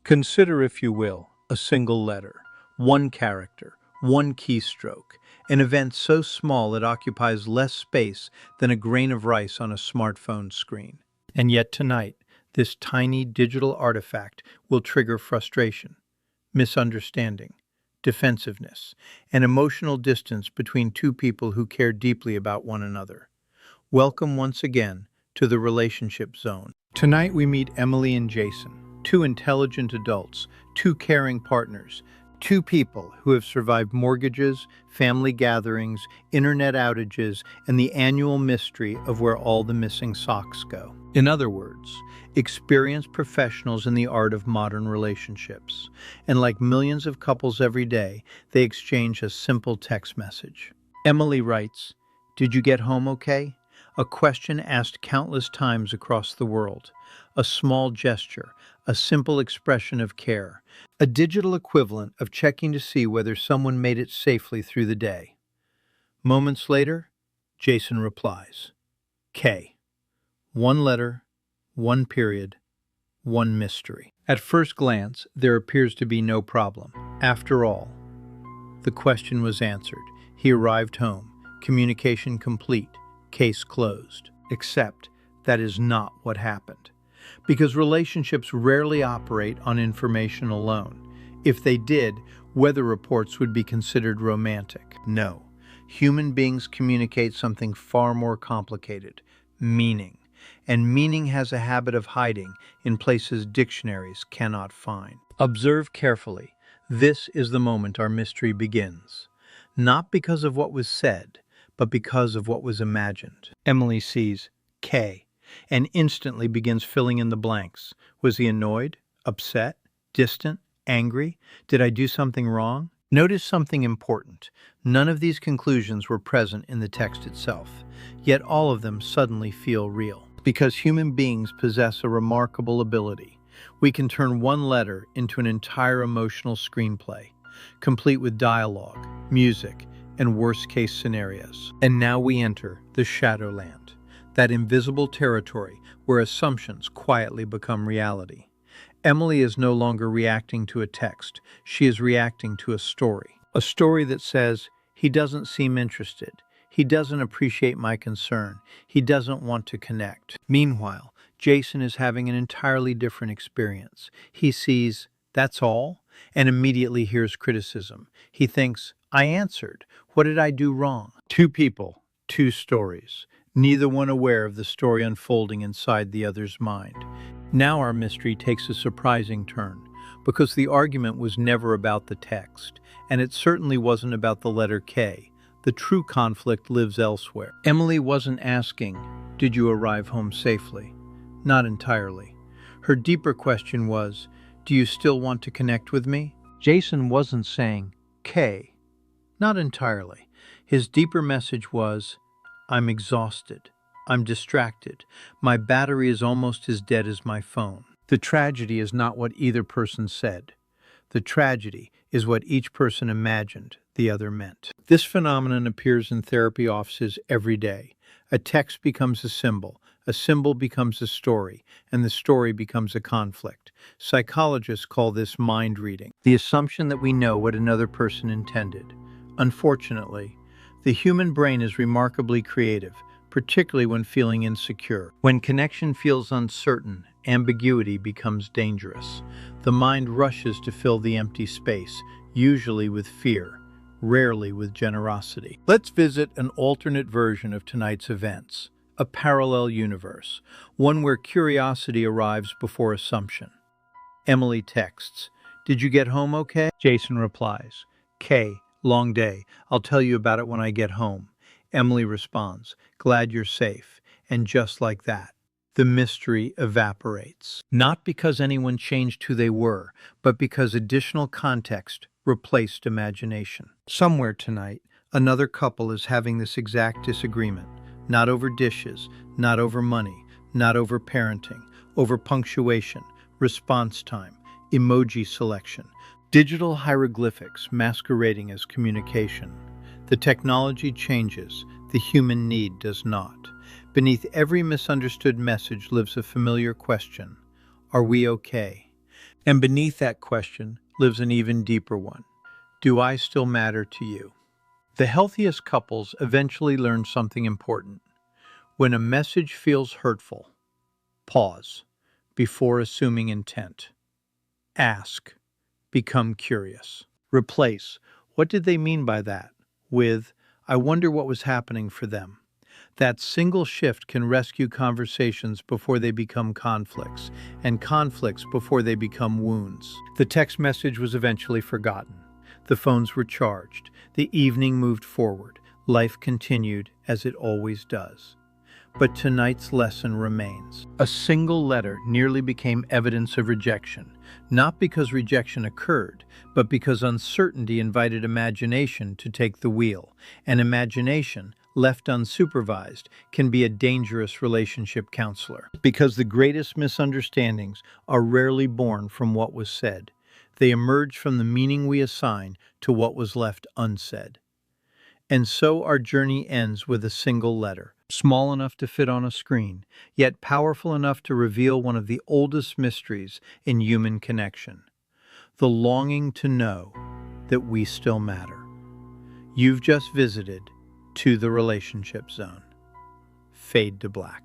Consider, if you will, a single letter, one character, one keystroke, an event so small it occupies less space than a grain of rice on a smartphone screen. And yet tonight, this tiny digital artifact will trigger frustration, misunderstanding, defensiveness, and emotional distance between two people who care deeply about one another. Welcome once again to the Relationship Zone. Tonight we meet Emily and Jason, two intelligent adults, two caring partners, two people who have survived mortgages, family gatherings, internet outages, and the annual mystery of where all the missing socks go. In other words, experienced professionals in the art of modern relationships. And like millions of couples every day, they exchange a simple text message. Emily writes, "Did you get home okay?" A question asked countless times across the world. A small gesture, a simple expression of care, a digital equivalent of checking to see whether someone made it safely through the day. Moments later, Jason replies, K. One letter, one period, one mystery. At first glance, there appears to be no problem. After all, the question was answered. He arrived home, communication complete, case closed. Except that is not what happened. Because relationships rarely operate on information alone. If they did, weather reports would be considered romantic. No, human beings communicate something far more complicated, meaning. And meaning has a habit of hiding in places dictionaries cannot find. Observe carefully. This is the moment our mystery begins. Not because of what was said, but because of what was imagined. Emily sees K and instantly begins filling in the blanks. Was he annoyed, upset, distant, angry? Did I do something wrong? Notice something important. None of these conclusions were present in the text itself, yet all of them suddenly feel real. Because human beings possess a remarkable ability. We can turn one letter into an entire emotional screenplay, complete with dialogue, music, and worst-case scenarios. And now we enter the Shadowland, that invisible territory where assumptions quietly become reality. Emily is no longer reacting to a text. She is reacting to a story. A story that says, he doesn't seem interested. He doesn't appreciate my concern. He doesn't want to connect. Meanwhile, Jason is having an entirely different experience. He sees, that's all, and immediately hears criticism. He thinks, I answered. What did I do wrong? Two people, two stories, neither one aware of the story unfolding inside the other's mind. Now our mystery takes a surprising turn, because the argument was never about the text, and it certainly wasn't about the letter K. The true conflict lives elsewhere. Emily wasn't asking, did you arrive home safely? Not entirely. Her deeper question was, do you still want to connect with me? Jason wasn't saying, K. Not entirely. His deeper message was, I'm exhausted. I'm distracted. My battery is almost as dead as my phone. The tragedy is not what either person said. The tragedy is what each person imagined the other meant. This phenomenon appears in therapy offices every day. A text becomes a symbol becomes a story, and the story becomes a conflict. Psychologists call this mind reading, the assumption that we know what another person intended. Unfortunately, the human brain is remarkably creative, particularly when feeling insecure. When connection feels uncertain, ambiguity becomes dangerous. The mind rushes to fill the empty space, usually with fear, rarely with generosity. Let's visit an alternate version of tonight's events, a parallel universe, one where curiosity arrives before assumption. Emily texts, did you get home okay? Jason replies, K, long day. I'll tell you about it when I get home. Emily responds, glad you're safe. And just like that, the mystery evaporates. Not because anyone changed who they were, but because additional context replaced imagination. Somewhere tonight, another couple is having this exact disagreement. Not over dishes, not over money, not over parenting, over punctuation, response time, emoji selection, digital hieroglyphics masquerading as communication. The technology changes, the human need does not. Beneath every misunderstood message lives a familiar question. Are we okay? And beneath that question lives an even deeper one. Do I still matter to you? The healthiest couples eventually learn something important. When a message feels hurtful, pause before assuming intent. Ask, become curious. Replace, what did they mean by that, with, I wonder what was happening for them. That single shift can rescue conversations before they become conflicts, and conflicts before they become wounds. The text message was eventually forgotten. The phones were charged. The evening moved forward. Life continued as it always does. But tonight's lesson remains. A single letter nearly became evidence of rejection, not because rejection occurred, but because uncertainty invited imagination to take the wheel, and imagination, left unsupervised, can be a dangerous relationship counselor. Because the greatest misunderstandings are rarely born from what was said. They emerge from the meaning we assign to what was left unsaid. And so our journey ends with a single letter, small enough to fit on a screen, yet powerful enough to reveal one of the oldest mysteries in human connection, the longing to know that we still matter. You've just visited To the Relationship Zone. Fade to black.